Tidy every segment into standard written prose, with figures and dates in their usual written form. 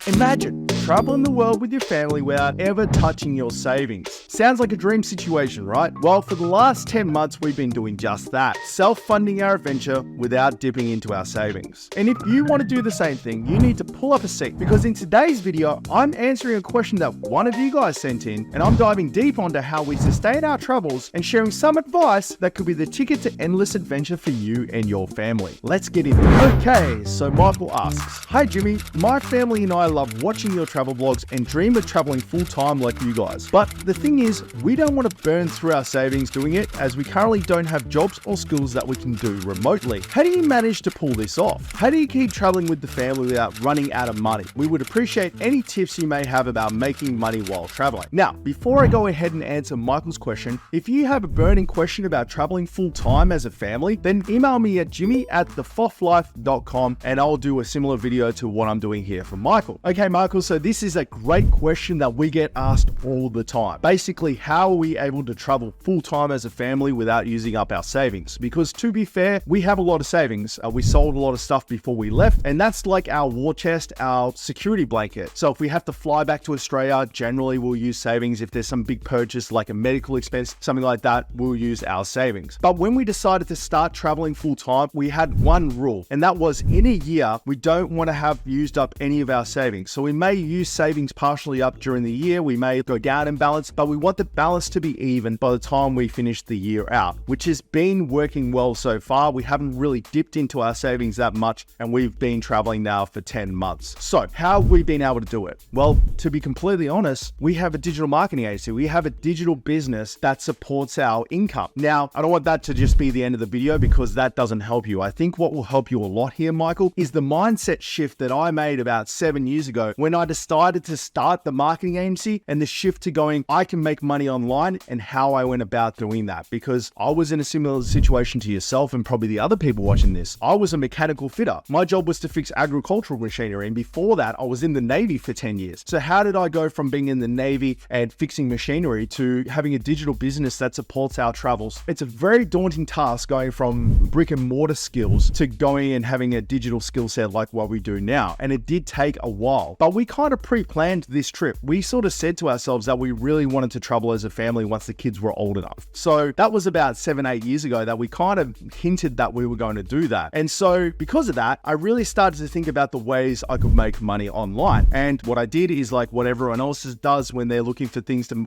Imagine traveling the world with your family without ever touching your savings. Sounds like a dream situation, right? Well, for the last 10 months, we've been doing just that, self-funding our adventure without dipping into our savings. And if you want to do the same thing, you need to pull up a seat, because in today's video, I'm answering a question that one of you guys sent in, and I'm diving deep onto how we sustain our travels and sharing some advice that could be the ticket to endless adventure for you and your family. Let's get into it. Okay, so Michael asks, "Hi Jimmy, my family and I love watching your travel vlogs and dream of traveling full time like you guys. But the thing is, we don't want to burn through our savings doing it, as we currently don't have jobs or skills that we can do remotely. How do you manage to pull this off? How do you keep traveling with the family without running out of money? We would appreciate any tips you may have about making money while traveling." Now, before I go ahead and answer Michael's question, if you have a burning question about traveling full time as a family, then email me at jimmy@thefoflife.com and I'll do a similar video to what I'm doing here for Michael. Okay, Michael, so this is a great question that we get asked all the time. Basically, how are we able to travel full time as a family without using up our savings? Because to be fair, we have a lot of savings. We sold a lot of stuff before we left, and that's like our war chest, our security blanket. So if we have to fly back to Australia, generally we'll use savings. If there's some big purchase like a medical expense, something like that, we'll use our savings. But when we decided to start traveling full time, we had one rule, and that was in a year, we don't want to have used up any of our savings. So we may use savings partially up during the year, we may go down in balance, but we want the balance to be even by the time we finish the year out, which has been working well so far. We haven't really dipped into our savings that much, and we've been traveling now for 10 months. So how have we been able to do it? Well, to be completely honest, we have a digital marketing agency. We have a digital business that supports our income. Now, I don't want that to just be the end of the video, because that doesn't help you. I think what will help you a lot here, Michael, is the mindset shift that I made about 7 years ago when I decided to start the marketing agency, and the shift to going, I can make money online, and how I went about doing that. Because I was in a similar situation to yourself and probably the other people watching this. I was a mechanical fitter. My job was to fix agricultural machinery, and before that, I was in the Navy for 10 years. So how did I go from being in the Navy and fixing machinery to having a digital business that supports our travels? It's a very daunting task going from brick and mortar skills to going and having a digital skill set like what we do now. And it did take a while, but we kind of pre-planned this trip. We sort of said to ourselves that we really wanted to travel as a family once the kids were old enough. So that was about 7-8 years ago that we kind of hinted that we were going to do that. And so because of that, I really started to think about the ways I could make money online. And what I did is like what everyone else does when they're looking for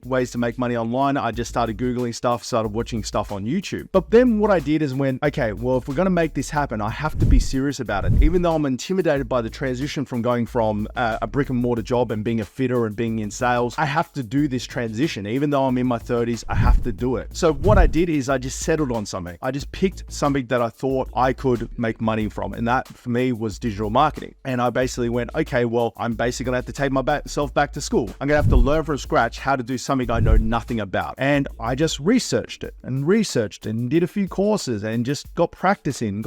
ways to make money online. I just started Googling stuff, started watching stuff on YouTube. But then what I did is went, okay, well, if we're going to make this happen, I have to be serious about it. Even though I'm intimidated by the transition from going from a brick and mortar job and being a fitter and being in sales, I have to do this transition. Even though I'm in my 30s, I have to do it. So what I did is I just settled on something. I just picked something that I thought I could make money from. And that for me was digital marketing. And I basically went, okay, well, I'm basically going to have to take myself back to school. I'm going to have to learn from scratch how to do something I know nothing about. And I just researched it and did a few courses and just got practicing.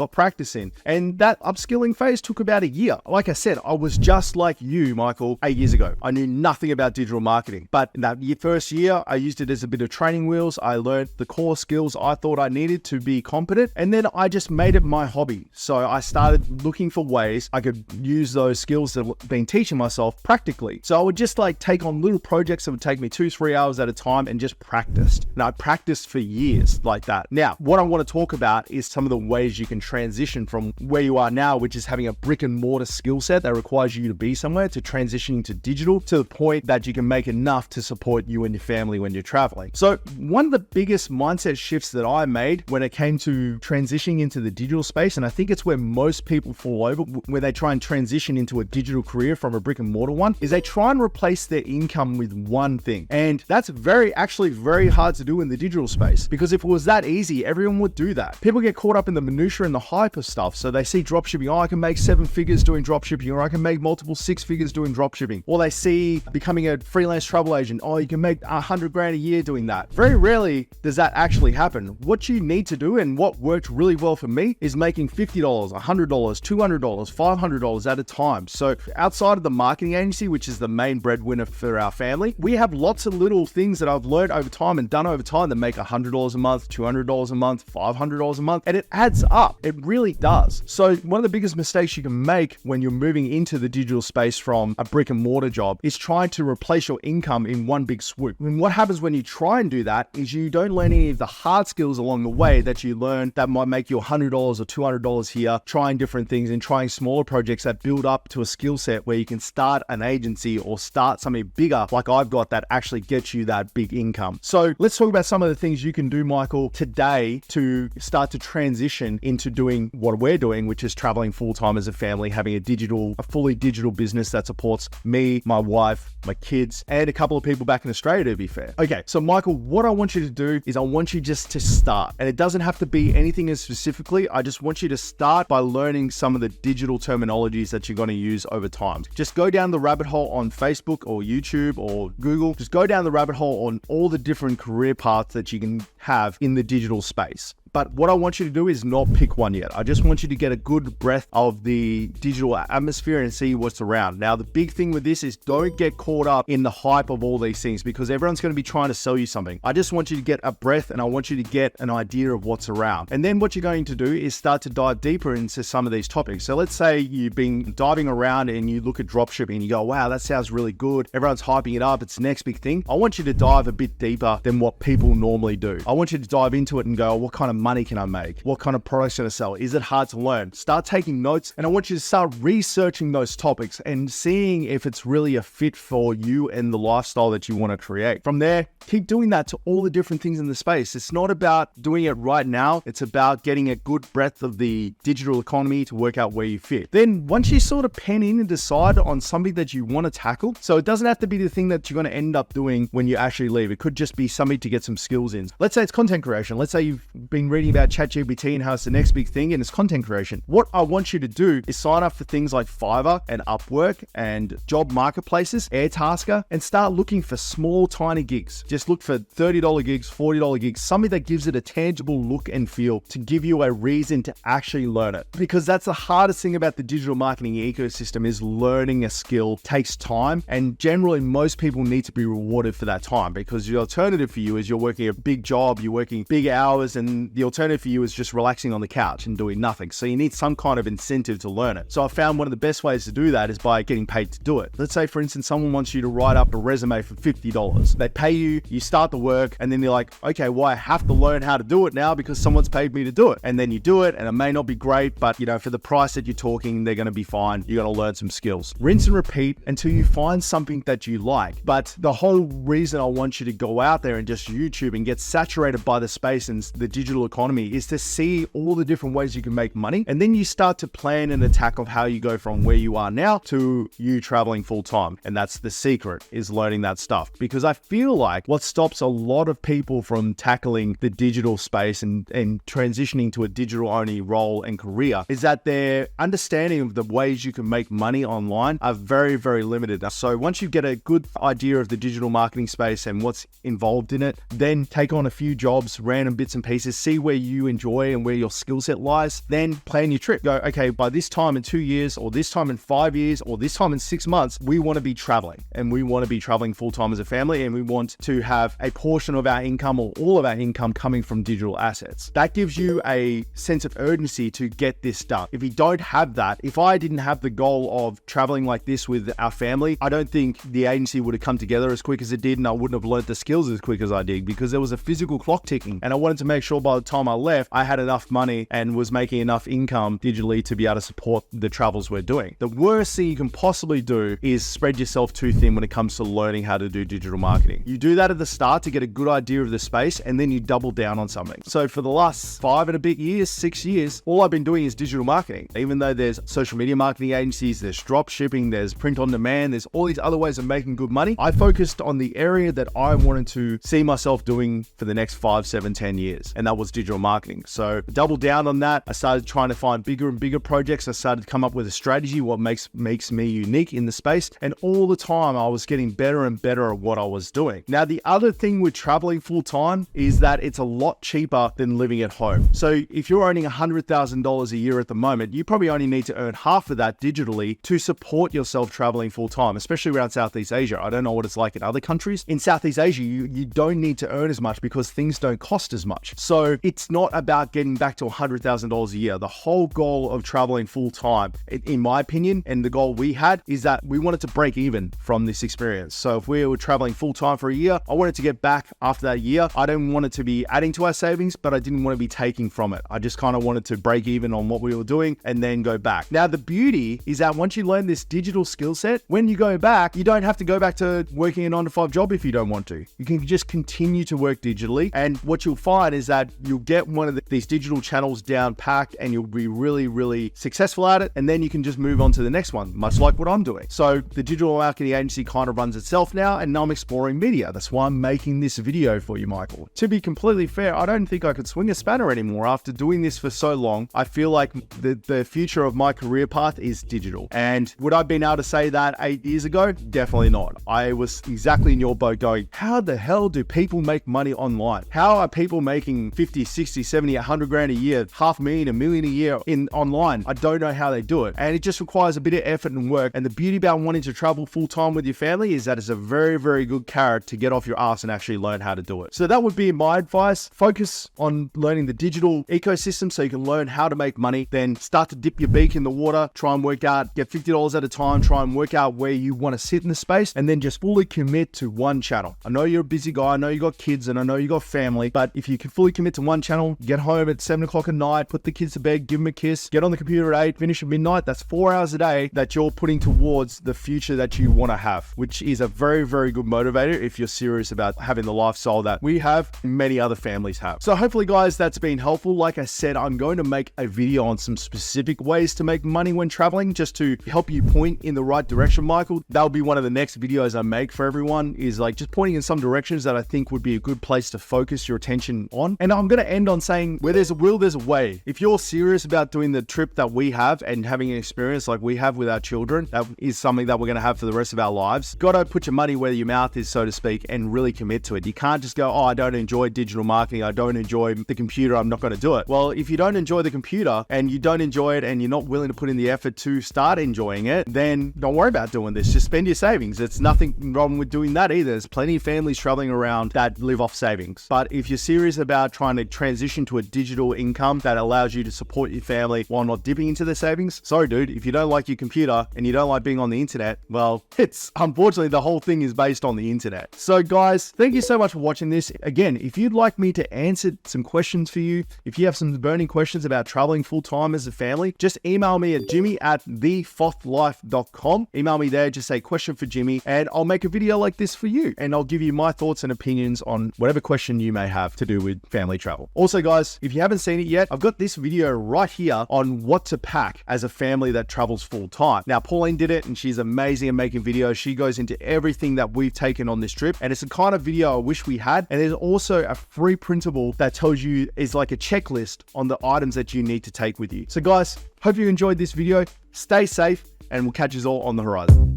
And that upskilling phase took about a year. Like I said, I was just like you, Michael, 8 years ago. I knew nothing about digital marketing, but in that first year, I used it as a bit of training wheels. I learned the core skills I thought I needed to be competent, and then I just made it my hobby. So I started looking for ways I could use those skills that I've been teaching myself practically. So I would just like take on little projects that would take me 2-3 hours at a time and just practiced. And I practiced for years like that. Now, what I want to talk about is some of the ways you can transition from where you are now, which is having a brick and mortar skill set that requires you to be somewhere, to transitioning to digital, to the point that you can make enough to support you and your family when you're traveling. So one of the biggest mindset shifts that I made when it came to transitioning into the digital space, and I think it's where most people fall over when they try and transition into a digital career from a brick and mortar one, is they try and replace their income with one thing. And that's actually very hard to do in the digital space, because if it was that easy, everyone would do that. People get caught up in the minutia and the hype of stuff. So they see dropshipping, oh, I can make 7 figures doing dropshipping, or I can make multiple 6 figures doing dropshipping. Or they see becoming a freelance travel agent, oh, you can make 100 grand a year doing that. Very rarely does that actually happen. What you need to do, and what worked really well for me, is making $50, $100, $200, $500 at a time. So outside of the marketing agency, which is the main breadwinner for our family, we have lots of little things that I've learned over time and done over time that make $100 a month, $200 a month, $500 a month, and it adds up. It really does. So one of the biggest mistakes you can make when you're moving into the digital space from a brick and mortar job is trying to replace your income in one big swoop. And what happens when you try and do that is you don't learn any of the hard skills along the way that you learn that might make you $100 or $200 here, trying different things and trying smaller projects that build up to a skill set where you can start an agency or start something bigger like I've got that actually gets you that big income. So let's talk about some of the things you can do, Michael, today to start to transition into doing what we're doing, which is traveling full-time as a family, having a fully digital business that supports me, my wife, my kids, and a couple of people back in Australia, to be fair. Okay, so Michael, what I want you to do is I want you just to start. And it doesn't have to be anything as specifically. I just want you to start by learning some of the digital terminologies that you're going to use over time. Just go down the rabbit hole on Facebook or YouTube or Google. Just go down the rabbit hole on all the different career paths that you can have in the digital space. But what I want you to do is not pick one yet. I just want you to get a good breath of the digital atmosphere and see what's around. Now, the big thing with this is don't get caught up in the hype of all these things because everyone's going to be trying to sell you something. I just want you to get a breath and I want you to get an idea of what's around. And then what you're going to do is start to dive deeper into some of these topics. So let's say you've been diving around and you look at dropshipping and you go, wow, that sounds really good. Everyone's hyping it up. It's the next big thing. I want you to dive a bit deeper than what people normally do. I want you to dive into it and go, what kind of money can I make? What kind of products can I sell? Is it hard to learn? Start taking notes, and I want you to start researching those topics and seeing if it's really a fit for you and the lifestyle that you want to create. From there, keep doing that to all the different things in the space. It's not about doing it right now. It's about getting a good breadth of the digital economy to work out where you fit. Then once you sort of pen in and decide on something that you want to tackle, so it doesn't have to be the thing that you're going to end up doing when you actually leave. It could just be something to get some skills in. Let's say it's content creation. Let's say you've been reading about ChatGPT and how it's the next big thing and it's content creation. What I want you to do is sign up for things like Fiverr and Upwork and job marketplaces, Airtasker, and start looking for small, tiny gigs. Just look for $30 gigs, $40 gigs, something that gives it a tangible look and feel to give you a reason to actually learn it. Because that's the hardest thing about the digital marketing ecosystem is learning a skill takes time, and generally most people need to be rewarded for that time because the alternative for you is you're working a big job, you're working big hours, and the alternative for you is just relaxing on the couch and doing nothing. So you need some kind of incentive to learn it. So I found one of the best ways to do that is by getting paid to do it. Let's say, for instance, someone wants you to write up a resume for $50. They pay you, you start the work, and then you're like, okay, well, I have to learn how to do it now because someone's paid me to do it. And then you do it, and it may not be great, but for the price that you're talking, they're going to be fine. You're going to learn some skills. Rinse and repeat until you find something that you like. But the whole reason I want you to go out there and just YouTube and get saturated by the space and the digital economy is to see all the different ways you can make money. And then you start to plan an attack of how you go from where you are now to you traveling full time. And that's the secret, is learning that stuff. Because I feel like what stops a lot of people from tackling the digital space and transitioning to a digital only role and career is that their understanding of the ways you can make money online are very, very limited. So once you get a good idea of the digital marketing space and what's involved in it, then take on a few jobs, random bits and pieces, see where you enjoy and where your skill set lies, then plan your trip. Go, okay, by this time in 2 years, or this time in 5 years, or this time in 6 months, we want to be traveling, and we want to be traveling full time as a family, and we want to have a portion of our income or all of our income coming from digital assets. That gives you a sense of urgency to get this done. If you don't have that, if I didn't have the goal of traveling like this with our family, I don't think the agency would have come together as quick as it did, and I wouldn't have learned the skills as quick as I did because there was a physical clock ticking, and I wanted to make sure by the time I left, I had enough money and was making enough income digitally to be able to support the travels we're doing. The worst thing you can possibly do is spread yourself too thin when it comes to learning how to do digital marketing. You do that at the start to get a good idea of the space, and then you double down on something. So for the last 5 and a bit years, 6 years, all I've been doing is digital marketing. Even though there's social media marketing agencies, there's drop shipping, there's print on demand, there's all these other ways of making good money, I focused on the area that I wanted to see myself doing for the next 5, 7, 10 years. And that was digital marketing. So double down on that. I started trying to find bigger and bigger projects. I started to come up with a strategy, what makes me unique in the space. And all the time I was getting better and better at what I was doing. Now, the other thing with traveling full time is that it's a lot cheaper than living at home. So if you're earning $100,000 a year at the moment, you probably only need to earn half of that digitally to support yourself traveling full time, especially around Southeast Asia. I don't know what it's like in other countries. In Southeast Asia, you don't need to earn as much because things don't cost as much. So it's not about getting back to $100,000 a year. The whole goal of traveling full time, in my opinion, and the goal we had, is that we wanted to break even from this experience. So if we were traveling full time for a year, I wanted to get back after that year. I didn't want it to be adding to our savings, but I didn't want to be taking from it. I just kind of wanted to break even on what we were doing and then go back. Now, the beauty is that once you learn this digital skill set, when you go back, you don't have to go back to working a 9-to-5 job if you don't want to. You can just continue to work digitally. And what you'll find is that you'll get one of these digital channels down packed and you'll be really, really successful at it. And then you can just move on to the next one, much like what I'm doing. So the digital marketing agency kind of runs itself now, and now I'm exploring media. That's why I'm making this video for you, Michael. To be completely fair, I don't think I could swing a spanner anymore. After doing this for so long, I feel like the future of my career path is digital. And would I have been able to say that 8 years ago? Definitely not. I was exactly in your boat going, how the hell do people make money online? How are people making 50, 60, 70, 100 grand a year, $500,000, $1 million a year in online? I don't know how they do it. And it just requires a bit of effort and work. And the beauty about wanting to travel full time with your family is that it's a very, very good carrot to get off your ass and actually learn how to do it. So that would be my advice. Focus on learning the digital ecosystem so you can learn how to make money. Then start to dip your beak in the water, try and work out, get $50 at a time, try and work out where you want to sit in the space, and then just fully commit to one channel. I know you're a busy guy, I know you got kids, and I know you got family, but if you can fully commit to one channel, get home at 7 o'clock at night, put the kids to bed, give them a kiss, get on the computer at 8, finish at midnight, that's 4 hours a day that you're putting towards the future that you want to have, which is a very, very good motivator if you're serious about having the lifestyle that we have and many other families have. So hopefully, guys, that's been helpful. Like I said, I'm going to make a video on some specific ways to make money when traveling, just to help you point in the right direction, Michael. That'll be one of the next videos I make for everyone, is like just pointing in some directions that I think would be a good place to focus your attention on. And I'm going to end on saying, where there's a will, there's a way. If you're serious about doing the trip that we have and having an experience like we have with our children, that is something that we're going to have for the rest of our lives. Got to put your money where your mouth is, so to speak, and really commit to it. You can't just go, oh, I don't enjoy digital marketing, I don't enjoy the computer, I'm not going to do it. Well, if you don't enjoy the computer and you don't enjoy it and you're not willing to put in the effort to start enjoying it, then don't worry about doing this. Just spend your savings. It's nothing wrong with doing that either. There's plenty of families traveling around that live off savings. But if you're serious about trying to transition to a digital income that allows you to support your family while not dipping into the savings, sorry, dude, if you don't like your computer and you don't like being on the internet, well, it's unfortunately the whole thing is based on the internet. So guys, thank you so much for watching this. Again, if you'd like me to answer some questions for you, if you have some burning questions about traveling full time as a family, just email me at jimmy@thefotlife.com. Email me there, just say question for Jimmy, and I'll make a video like this for you. And I'll give you my thoughts and opinions on whatever question you may have to do with family travel. Also guys, if you haven't seen it yet, I've got this video right here on what to pack as a family that travels full time. Now, Pauline did it and she's amazing at making videos. She goes into everything that we've taken on this trip, and it's the kind of video I wish we had. And there's also a free printable that tells you, is like a checklist on the items that you need to take with you. So guys, hope you enjoyed this video. Stay safe and we'll catch you all on the horizon.